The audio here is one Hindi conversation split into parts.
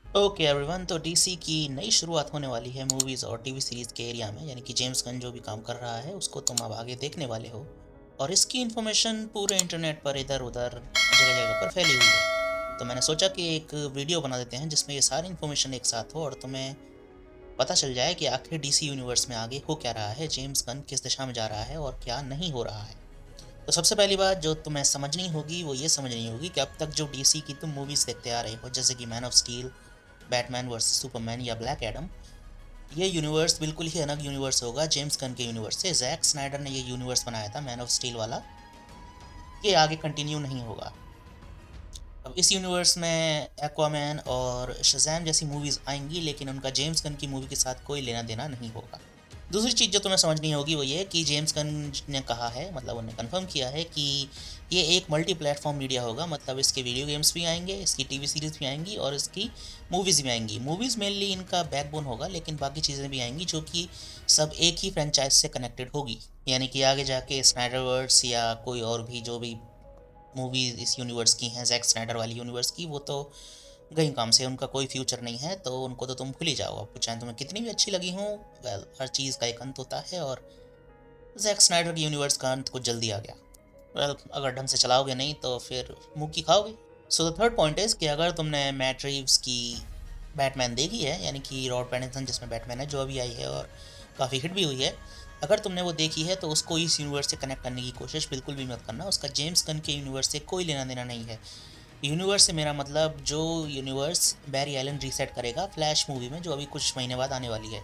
ओके एवरीवन, तो डीसी की नई शुरुआत होने वाली है मूवीज़ और टीवी सीरीज़ के एरिया में। यानी कि जेम्स गन जो भी काम कर रहा है उसको तुम अब आगे देखने वाले हो। और इसकी इन्फॉर्मेशन पूरे इंटरनेट पर इधर उधर जगह जगह पर फैली हुई है। तो मैंने सोचा कि एक वीडियो बना देते हैं जिसमें ये सारी इन्फॉर्मेशन एक साथ हो और तुम्हें पता चल जाए कि आखिर डीसी यूनिवर्स में आगे हो क्या रहा है, जेम्स गन किस दिशा में जा रहा है और क्या नहीं हो रहा है। तो सबसे पहली बात जो तुम्हें समझनी होगी वो ये समझनी होगी कि अब तक जो डीसी की तुम मूवीज़ देखते आ रहे हो, जैसे कि man of steel, Batman versus Superman या ब्लैक एडम, ये यूनिवर्स बिल्कुल ही अलग यूनिवर्स होगा जेम्स गन के यूनिवर्स से। जैक स्नाइडर ने ये यूनिवर्स बनाया था मैन ऑफ स्टील वाला, ये आगे कंटिन्यू नहीं होगा। अब इस यूनिवर्स में एक्वामैन और शज़ैम जैसी मूवीज़ आएंगी, लेकिन उनका जेम्स गन की मूवी के साथ कोई लेना देना नहीं होगा। दूसरी चीज़ जो तुम्हें समझनी होगी वो ये कि जेम्स गन ने कहा है, मतलब उन्होंने कंफर्म किया है कि ये एक मल्टी प्लेटफॉर्म मीडिया होगा। मतलब इसके वीडियो गेम्स भी आएंगे, इसकी टीवी सीरीज़ भी आएंगी और इसकी मूवीज़ भी आएंगी। मूवीज़ मेनली इनका बैकबोन होगा, लेकिन बाकी चीज़ें भी आएंगी जो कि सब एक ही फ्रेंचाइज से कनेक्टेड होगी। यानी कि आगे जाके स्नाइडरवर्स या कोई और भी जो भी मूवीज़ इस यूनिवर्स की हैं, जैक स्नाइडर वाली यूनिवर्स की, वो तो गई काम से, उनका कोई फ्यूचर नहीं है। तो उनको तो तुम भूल ही जाओ। आपको चाहे तुम्हें कितनी भी अच्छी लगी हो, वेल हर चीज़ का एक अंत होता है और जैक स्नाइडर की यूनिवर्स का अंत कुछ जल्दी आ गया। वेल अगर ढंग से चलाओगे नहीं तो फिर मुँह की खाओगे। So the third point is कि अगर तुमने मैट रीव्स की बैटमैन देखी है, यानी कि रॉबर्ट पैटिंसन जिसमें बैटमैन है, जो अभी आई है और काफ़ी हिट भी हुई है, अगर तुमने वो देखी है तो उसको इस यूनिवर्स से कनेक्ट करने की कोशिश बिल्कुल भी मत करना। उसका जेम्स गन के यूनिवर्स से कोई लेना देना नहीं है। यूनिवर्स से मेरा मतलब जो यूनिवर्स बैरी एलन रीसेट करेगा फ्लैश मूवी में, जो अभी कुछ महीने बाद आने वाली है।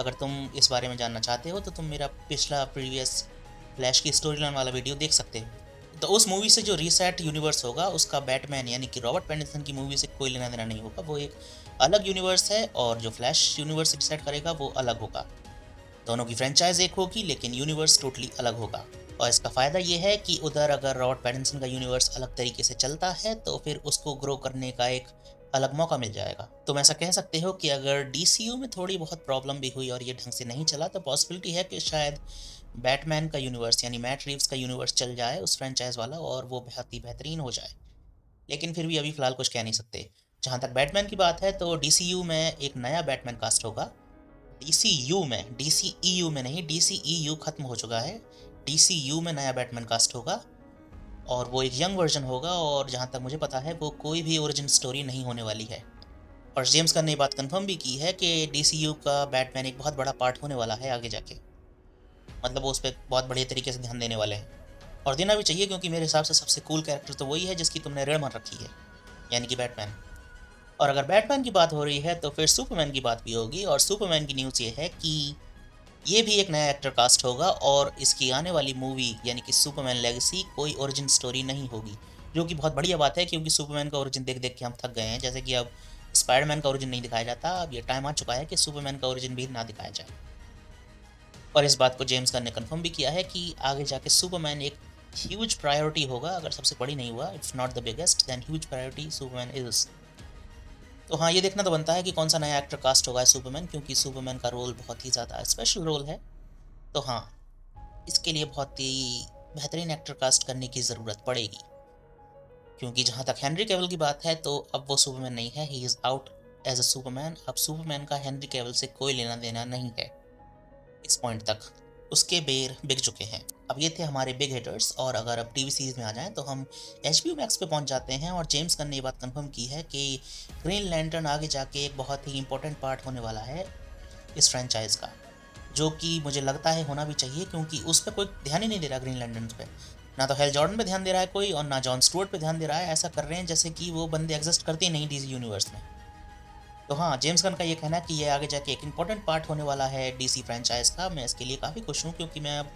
अगर तुम इस बारे में जानना चाहते हो तो तुम मेरा पिछला प्रीवियस फ्लैश की स्टोरी लाइन वाला वीडियो देख सकते हो। तो उस मूवी से जो रीसेट यूनिवर्स होगा उसका बैटमैन यानी कि रॉबर्ट पैटिंसन की मूवी से कोई लेना देना नहीं होगा। वो एक अलग यूनिवर्स है और जो फ्लैश यूनिवर्स रीसेट करेगा वो अलग होगा। दोनों की फ्रेंचाइज एक होगी लेकिन यूनिवर्स टोटली अलग होगा। और इसका फ़ायदा ये है कि उधर अगर रॉबर्ट पैटिंसन का यूनिवर्स अलग तरीके से चलता है तो फिर उसको ग्रो करने का एक अलग मौका मिल जाएगा। तुम ऐसा कह सकते हो कि अगर डीसीयू में थोड़ी बहुत प्रॉब्लम भी हुई और ये ढंग से नहीं चला तो पॉसिबिलिटी है कि शायद बैटमैन का यूनिवर्स यानी मैट रीव्स का यूनिवर्स चल जाए उस फ्रेंचाइज वाला और वो बहुत ही बेहतरीन हो जाए। लेकिन फिर भी अभी फ़िलहाल कुछ कह नहीं सकते। जहाँ तक बैटमैन की बात है तो डीसीयू में एक नया बैटमैन कास्ट होगा। डीसीयू में, डीसीईयू में नहीं, डीसीईयू खत्म हो चुका है। डीसीयू में नया बैटमैन कास्ट होगा और वो एक यंग वर्जन होगा और जहाँ तक मुझे पता है वो कोई भी ओरिजिन स्टोरी नहीं होने वाली है। और जेम्स गन ने ये बात कंफर्म भी की है कि डीसीयू का बैटमैन एक बहुत बड़ा पार्ट होने वाला है आगे जाके। मतलब वो उस पर बहुत बढ़िया तरीके से ध्यान देने वाले हैं और देना भी चाहिए, क्योंकि मेरे हिसाब से सबसे कूल कैरेक्टर तो वही है जिसकी तुमने ऋण मान रखी है, यानी कि बैटमैन। और अगर बैटमैन की बात हो रही है तो फिर सुपरमैन की बात भी होगी। और सुपरमैन की न्यूज़ ये है कि ये भी एक नया एक्टर कास्ट होगा और इसकी आने वाली मूवी यानी कि सुपरमैन लेगेसी कोई ओरिजिन स्टोरी नहीं होगी, जो कि बहुत बढ़िया बात है, क्योंकि सुपरमैन का ओरिजिन देख देख के हम थक गए हैं। जैसे कि अब स्पाइडरमैन का ओरिजिन नहीं दिखाया जाता, अब ये टाइम आ चुका है कि सुपरमैन का ओरिजिन भी ना दिखाया जाए। और इस बात को जेम्स गन ने कंफर्म भी किया है कि आगे जाके सुपरमैन एक ह्यूज प्रायोरिटी होगा। अगर सबसे बड़ी नहीं हुआ, it's not the biggest, then huge priority Superman is. तो हाँ, ये देखना तो बनता है कि कौन सा नया एक्टर कास्ट होगा सुपरमैन, क्योंकि सुपरमैन का रोल बहुत ही ज़्यादा स्पेशल रोल है। तो हाँ, इसके लिए बहुत ही बेहतरीन एक्टर कास्ट करने की ज़रूरत पड़ेगी, क्योंकि जहाँ तक हेनरी कैविल की बात है तो अब वो सुपरमैन नहीं है, he is out as a Superman. अब सुपरमैन का हेनरी कैविल से कोई लेना देना नहीं है। इस पॉइंट तक उसके बेर बिक चुके हैं। अब ये थे हमारे बिग हिटर्स। और अगर अब टीवी सीरीज़ में आ जाएं तो हम HBO मैक्स पे पहुंच जाते हैं और जेम्स गन ने ये बात कंफर्म की है कि ग्रीन लैंटर्न आगे जाके एक बहुत ही इंपॉर्टेंट पार्ट होने वाला है इस फ्रेंचाइज का, जो कि मुझे लगता है होना भी चाहिए, क्योंकि उस पर कोई ध्यान ही नहीं दे रहा ग्रीन लैंटर्न पे। ना तो हेल जॉर्डन पे ध्यान दे रहा है कोई और ना जॉन स्टुअर्ट पे ध्यान दे रहा है। ऐसा कर रहे हैं जैसे कि वो बंदे एग्जिस्ट करते ही नहीं डीसी यूनिवर्स में। तो हाँ, जेम्स गन का ये कहना है कि ये आगे जाके एक इंपॉर्टेंट पार्ट होने वाला है डीसी फ्रेंचाइज का। मैं इसके लिए काफ़ी खुश हूँ, क्योंकि मैं अब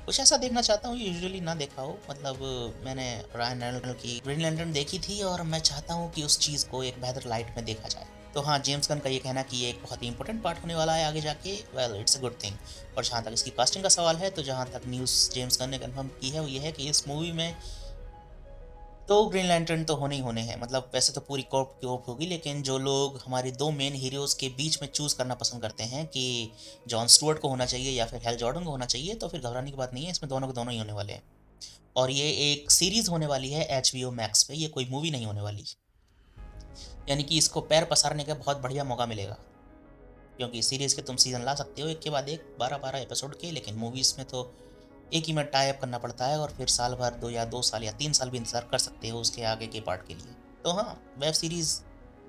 कुछ ऐसा देखना चाहता हूँ यूजुअली ना देखा हो। मतलब मैंने रायन रेनॉल्ड्स की ग्रीन लैंटर्न देखी थी और मैं चाहता हूँ कि उस चीज़ को एक बेहतर लाइट में देखा जाए। तो हाँ, जेम्स गन का ये कहना कि ये एक बहुत ही इंपॉर्टेंट पार्ट होने वाला है आगे जाके, well it's a good thing. और जहाँ तक इसकी कास्टिंग का सवाल है तो जहाँ तक न्यूज़ जेम्स गन ने कंफर्म की है वो ये है कि इस मूवी में तो ग्रीन लैंटर्न तो होने ही होने हैं। मतलब वैसे तो पूरी कॉप की ऑप होगी, लेकिन जो लोग हमारे दो मेन हीरोज़ के बीच में चूज़ करना पसंद करते हैं कि जॉन स्टुअर्ट को होना चाहिए या फिर हेल जॉर्डन को होना चाहिए, तो फिर घबराने की बात नहीं है, इसमें दोनों के दोनों ही होने वाले हैं। और ये एक सीरीज़ होने वाली है HBO मैक्स पे, ये कोई मूवी नहीं होने वाली। यानी कि इसको पैर पसारने का बहुत बढ़िया मौका मिलेगा, क्योंकि सीरीज़ के तुम सीज़न ला सकते हो एक के बाद एक 12-12 एपिसोड के, लेकिन मूवीज़ में तो एक ही में टाई अप करना पड़ता है और फिर साल भर 2 साल या 3 साल भी इंतज़ार कर सकते हो उसके आगे के पार्ट के लिए। तो हाँ, वेब सीरीज़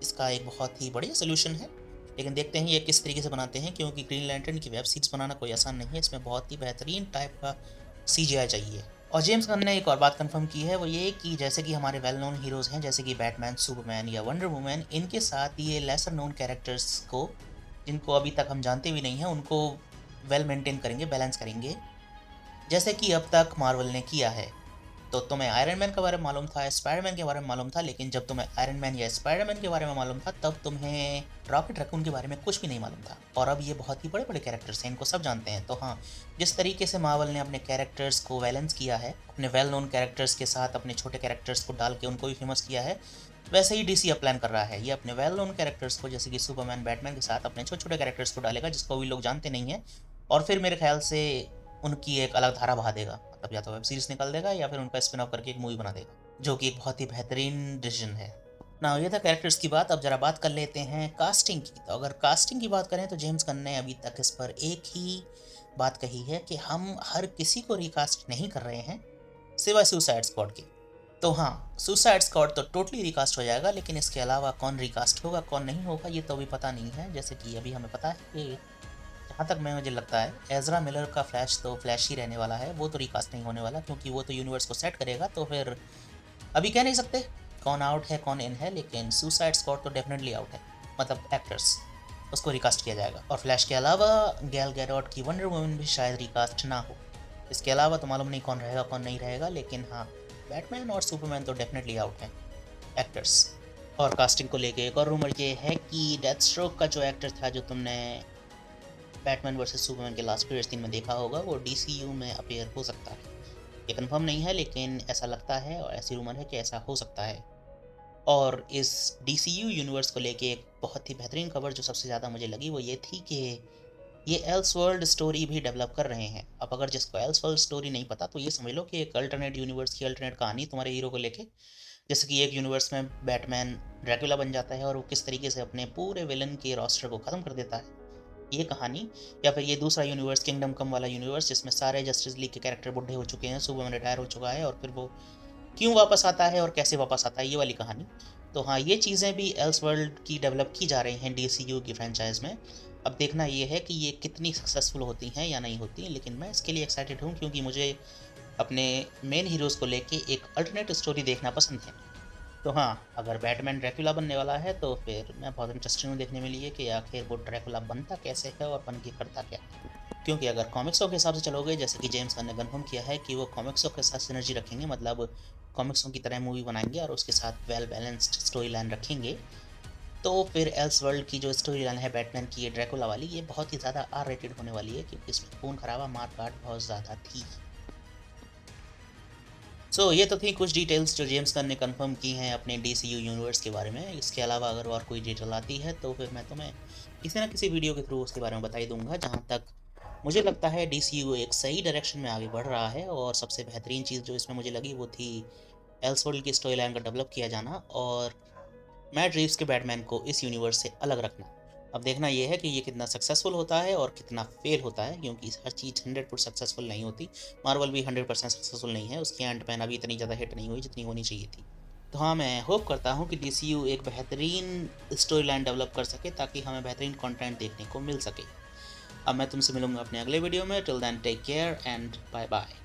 इसका एक बहुत ही बढ़िया सोल्यूशन है, लेकिन देखते हैं ये किस तरीके से बनाते हैं, क्योंकि ग्रीन लैंटर्न की वेब सीरीज़ बनाना कोई आसान नहीं है। इसमें बहुत ही बेहतरीन टाइप का CGI चाहिए। और जेम्स गन ने एक और बात कंफर्म की है, वो ये कि जैसे कि हमारे वेल नोन हीरोज़ हैं जैसे कि बैटमैन, सुपरमैन या वंडर वुमन, इनके साथ ये लेसर नोन कैरेक्टर्स को, जिनको अभी तक हम जानते भी नहीं हैं, उनको वेल मेंटेन करेंगे, बैलेंस करेंगे, जैसे कि अब तक मार्वल ने किया है। तो तुम्हें आयरन मैन के बारे में मालूम था, स्पाइडरमैन के बारे में मालूम था, लेकिन जब तुम्हें आयरन मैन या स्पाइडरमैन के बारे में मालूम था तब तुम्हें रॉकेट रैकून के बारे में कुछ भी नहीं मालूम था। और अब ये बहुत ही बड़े बड़े कैरेक्टर्स हैं, इनको सब जानते हैं। तो हाँ, जिस तरीके से मार्वल ने अपने कैरेक्टर्स को बैलेंस किया है, अपने वेल नोन कैरेक्टर्स के साथ अपने छोटे कैरेक्टर्स को डाल के उनको भी फेमस किया है, वैसे ही DC अब प्लान कर रहा है। ये अपने वेल नोन कैरेक्टर्स को जैसे कि सुपरमैन, बैटमैन के साथ अपने छोटे छोटे कैरेक्टर्स को डालेगा जिसको भी लोग जानते नहीं हैं, और फिर मेरे ख्याल से उनकी एक अलग धारा बहा देगा। मतलब या तो वेब सीरीज़ निकाल देगा या फिर उनका स्पिन ऑफ करके एक मूवी बना देगा, जो कि एक बहुत ही बेहतरीन डिसीजन है। ना ये था कैरेक्टर्स की बात। अब जरा बात कर लेते हैं कास्टिंग की। तो अगर कास्टिंग की बात करें तो जेम्स गन ने अभी तक इस पर एक ही बात कही है कि हम हर किसी को रिकास्ट नहीं कर रहे हैं सिवाय सुसाइड स्क्वाड के। तो हाँ, सुसाइड स्क्वाड तो टोटली रिकास्ट हो जाएगा, लेकिन इसके अलावा कौन रिकास्ट होगा कौन नहीं होगा ये तो अभी पता नहीं है। जैसे कि अभी हमें पता है कि जहाँ तक मुझे लगता है एज़रा मिलर का फ्लैश तो फ्लैश ही रहने वाला है, वो तो रिकास्ट नहीं होने वाला, क्योंकि वो तो यूनिवर्स को सेट करेगा। तो फिर अभी कह नहीं सकते कौन आउट है कौन इन है, लेकिन सुसाइड स्क्वाड तो डेफिनेटली आउट है, मतलब एक्टर्स, उसको रिकास्ट किया जाएगा। और फ्लैश के अलावा गैल गैडोट की वंडर वुमन भी शायद रिकास्ट ना हो। इसके अलावा तो मालूम नहीं कौन रहेगा कौन नहीं रहेगा, लेकिन हाँ, बैटमैन और सुपरमैन तो डेफिनेटली आउट हैं एक्टर्स। और कास्टिंग को लेके एक और रूमर ये है कि डेथ स्ट्रोक का जो एक्टर था जो तुमने बैटमैन वर्सेस सुपरमैन के लास्ट पीरियड सीन में देखा होगा, वो DCU में अपीयर हो सकता है। ये कंफर्म नहीं है, लेकिन ऐसा लगता है और ऐसी रूमर है कि ऐसा हो सकता है। और इस DCU यूनिवर्स को लेके एक बहुत ही बेहतरीन खबर जो सबसे ज़्यादा मुझे लगी वो ये थी कि ये एल्सवर्ल्ड स्टोरी भी डेवलप कर रहे हैं। अब अगर जिसको एल्सवर्ल्ड स्टोरी नहीं पता तो ये समझ लो कि एक अल्टरनेट यूनिवर्स की अल्टरनेट कहानी तुम्हारे हीरो को लेके, जैसे कि एक यूनिवर्स में बैटमैन ड्रैकुला बन जाता है और वो किस तरीके से अपने पूरे विलन के रोस्टर को ख़त्म कर देता है, ये कहानी। या फिर ये दूसरा यूनिवर्स, किंगडम कम वाला यूनिवर्स, जिसमें सारे जस्टिस लीग के कैरेक्टर बुढ़े हो चुके हैं, सुपरमैन रिटायर हो चुका है और फिर वो क्यों वापस आता है और कैसे वापस आता है, ये वाली कहानी। तो हाँ, ये चीज़ें भी एल्सवर्ल्ड की डेवलप की जा रही हैं DCU की फ्रेंचाइज में। अब देखना ये है कि ये कितनी सक्सेसफुल होती हैं या नहीं होती, लेकिन मैं इसके लिए एक्साइटेड हूँ क्योंकि मुझे अपने मेन हीरोज़ को लेके एक अल्टरनेट स्टोरी देखना पसंद है। तो हाँ, अगर बैटमैन ड्रैकुला बनने वाला है तो फिर मैं बहुत इंटरेस्टेड हूँ देखने में लिए कि आखिर वो ड्रैकुला बनता कैसे है और बन के करता क्या है। क्योंकि अगर कॉमिक्सों के हिसाब से चलोगे, जैसे कि जेम्स गन ने कन्फर्म किया है कि वो कॉमिक्सों के साथ सिनर्जी रखेंगे, मतलब कॉमिक्सों की तरह मूवी बनाएंगे और उसके साथ वेल बैलेंस्ड स्टोरी लाइन रखेंगे, तो फिर एल्सवर्ल्ड की जो स्टोरी लाइन है बैटमैन की, ये ड्रैकुला वाली, ये बहुत ही ज़्यादा R-रेटेड होने वाली है, क्योंकि इसमें खून खराबा मार काट बहुत ज़्यादा थी। ये तो थी कुछ डिटेल्स जो जेम्स गन ने कंफर्म की हैं अपने DCU यूनिवर्स के बारे में। इसके अलावा अगर और कोई डिटेल आती है तो फिर मैं तुम्हें किसी ना किसी वीडियो के थ्रू उसके बारे में बता ही दूंगा। जहाँ तक मुझे लगता है DCU एक सही डायरेक्शन में आगे बढ़ रहा है, और सबसे बेहतरीन चीज़ जो इसमें मुझे लगी वो थी एल्सवर्ल्ड की स्टोरी लाइन का डेवलप किया जाना और मैट रीव्स के बैटमैन को इस यूनिवर्स से अलग रखना। अब देखना ये है कि ये कितना सक्सेसफुल होता है और कितना फेल होता है, क्योंकि हर चीज़ 100% सक्सेसफुल नहीं होती। मार्वल भी 100% सक्सेसफुल नहीं है, उसकी एंटमैन अभी इतनी ज़्यादा हिट नहीं हुई जितनी होनी चाहिए थी। तो हाँ, मैं होप करता हूँ कि DCU एक बेहतरीन स्टोरी लाइन डेवलप कर सके ताकि हमें बेहतरीन कंटेंट देखने को मिल सके। अब मैं तुमसे मिलूंगा अपने अगले वीडियो में। Till then take care and bye bye.